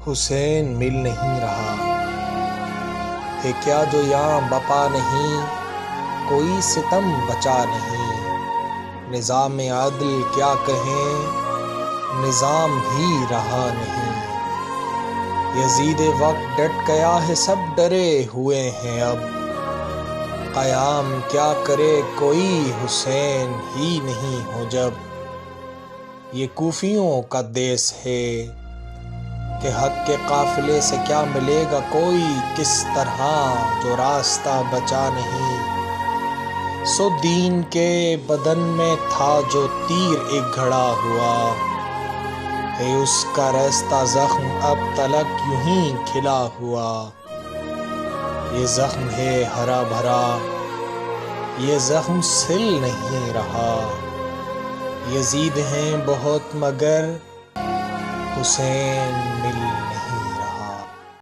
حسین مل نہیں رہا ہے کیا جو یاں بپا نہیں، کوئی ستم بچا نہیں، نظام عدل کیا کہیں، نظام ہی رہا نہیں، یزید وقت ڈٹ گیا ہے سب ڈرے ہوئے ہیں اب، قیام کیا کرے کوئی حسین ہی نہیں ہو جب، یہ کوفیوں کا دیس ہے کہ حق کے قافلے سے کیا ملے گا کوئی کس طرح جو راستہ بچا نہیں، سو دین کے بدن میں تھا جو تیر ایک گھڑا ہوا ہے، اس کا رستہ زخم اب تلک یوں ہی کھلا ہوا، یہ زخم ہے ہرا بھرا یہ زخم سل نہیں رہا، یزید ہیں بہت مگر حسین مل